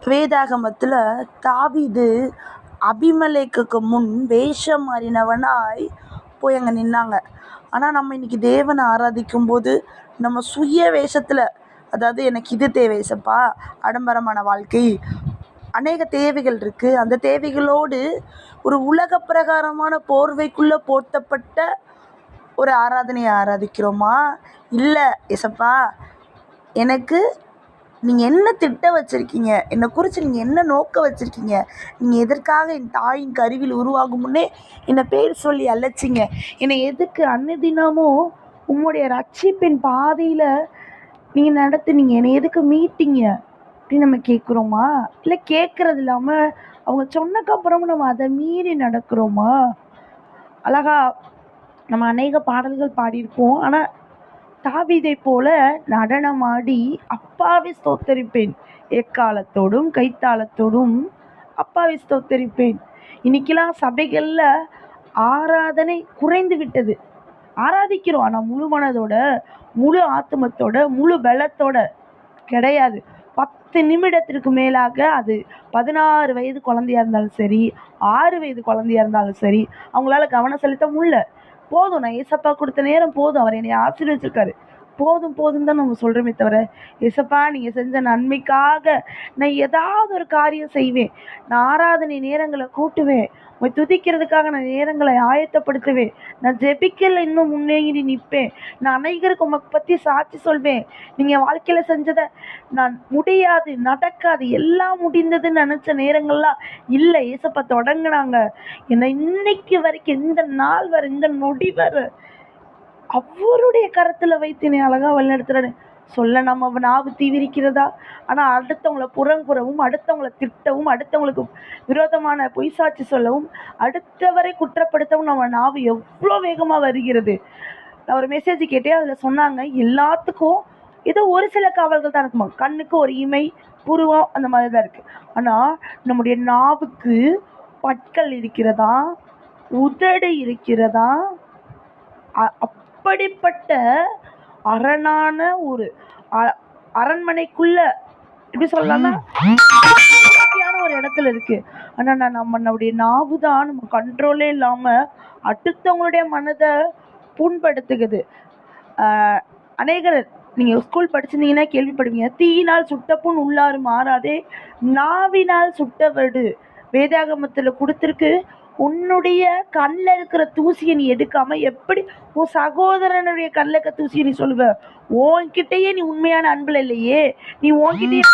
வேதாகமத்தில் தாவீது அபிமெலேக்குக்கு முன் வேஷம் மாறினவனாய் போய் அங்கே நின்னாங்க. ஆனால் நம்ம இன்னைக்கு தேவனை ஆராதிக்கும் போது நம்ம சுய வேஷத்தில், அதாவது எனக்கு இது தேவை ஏசப்பா, ஆடம்பரமான வாழ்க்கை, அநேக தேவைகள் இருக்குது, அந்த தேவைகளோடு ஒரு உலக பிரகாரமான போர்வைக்குள்ளே போர்த்தப்பட்ட ஒரு ஆராதனையை ஆராதிக்கிறோமா? இல்லை ஏசப்பா, எனக்கு நீங்கள் என்ன திட்டம் வச்சுருக்கீங்க, என்னை குறித்து நீங்கள் என்ன நோக்கம் வச்சுருக்கீங்க, நீங்கள் எதற்காக என் தாயின் கருவில் உருவாகும் முன்னே என்னை பேர் சொல்லி அழைச்சிங்க, என்னை எதுக்கு அன்னதினமும் உம்முடைய ரட்சிப்பின் பாதையில் நீங்கள் நடத்துனீங்க, என்னை எதுக்கு மீட்டிங்க அப்படின்னு நம்ம கேட்குறோமா? இல்லை கேட்குறது இல்லாமல் அவங்க சொன்னக்கப்புறமும் நம்ம அதை மீறி நடக்கிறோமா? அழகா நம்ம அநேக பாடல்கள் பாடியிருப்போம். ஆனால் தாவீதை போல நடனமாடி அப்பாவை ஸ்தோத்தரிப்பேன், எக்காலத்தோடும் கைத்தாளத்தோடும் அப்பாவை ஸ்தோத்தரிப்பேன். இன்னைக்கெல்லாம் சபைகளில் ஆராதனை குறைந்து விட்டது. ஆராதிக்கிறோம், ஆனால் முழு மனதோட, முழு ஆத்மத்தோட, முழு பலத்தோட கிடையாது. 10 நிமிடத்திற்கு மேலாக, அது 16 வயது குழந்தையா இருந்தாலும் சரி, 6 வயது குழந்தையா இருந்தாலும் சரி, அவங்களால கவனம் செலுத்த முடியல. போதும், நான் ஏசப்பா கொடுத்த நேரம் போதும், அவர் என்னை ஆசீர்வதிச்சிருக்காரு, போதும் போதும் தான் நம்ம சொல்கிறோமே தவிர, ஏசப்பா நீங்கள் செஞ்ச நன்மைக்காக நான் ஏதாவது ஒரு காரியம் செய்வேன், நான் ஆராதனை நேரங்களை கூட்டுவேன், உங்களை துதிக்கிறதுக்காக நான் நேரங்களை ஆயத்தப்படுத்துவேன், நான் ஜெபிக்கல இன்னும் முன்னேறி நிற்பேன், நான் அனைவருக்கு உங்களை பற்றி சாட்சி சொல்வேன், நீங்கள் வாழ்க்கையில் செஞ்சதை நான் முடியாது, நடக்காது, எல்லாம் முடிந்ததுன்னு நினச்ச நேரங்கள்லாம் இல்லை, ஏசப்பா தொடங்கினாங்க என்னை இன்னைக்கு வரைக்கும், இந்த நாள் வரை, இந்த நொடி வரை அவருடைய கரத்தில் வைத்து என்னை அழகாக வழிநடத்துறாரு. சொல்ல நம்ம நாவு தீவிரிக்கிறதா? ஆனால் அடுத்தவங்களை புறங்குறவும், அடுத்தவங்களை திட்டவும், அடுத்தவங்களுக்கு விரோதமான பொய் சாட்சி சொல்லவும், அடுத்தவரை குற்றப்படுத்தவும் நம்ம நாவு எவ்வளோ வேகமாக வருகிறது. நான் ஒரு மெசேஜ் கேட்டேன், அதில் சொன்னாங்க எல்லாத்துக்கும் ஏதோ ஒரு சில காவல்கள் தான் இருக்குமா, கண்ணுக்கு ஒரு இமை, புருவம், அந்த மாதிரி தான் இருக்குது. ஆனால் நம்முடைய நாவுக்கு பற்கள் இருக்கிறதா, உதடு இருக்கிறதா, அப்படிப்பட்ட அரணான ஒரு அரண்மனைக்குள்ள எப்படி சொல்லலாம்னா ஒரு இடத்துல இருக்கு. ஆனா நம்மளுடைய நாவு தான் நம்ம கண்ட்ரோலே இல்லாம அடுத்தவங்களுடைய மனதை புண்படுத்துகிறது. அநேகர் நீங்க ஸ்கூல் படிச்சிருந்தீங்கன்னா கேள்விப்படுவீங்க, தீயினால் சுட்ட புண் உள்ளாறு மாறாதே, நாவினால் சுட்டவடு. வேதாகமத்துல கொடுத்துருக்கு, உன்னுடைய கண்ணில் இருக்கிற தூசியை நீ எடுக்காம எப்படி உன் சகோதரனுடைய கண்ணில் இருக்க தூசியை நீ சொல்லுவ? உன்கிட்டயே நீ உண்மையான அன்புல இல்லையே, நீ உன்கிட்டயே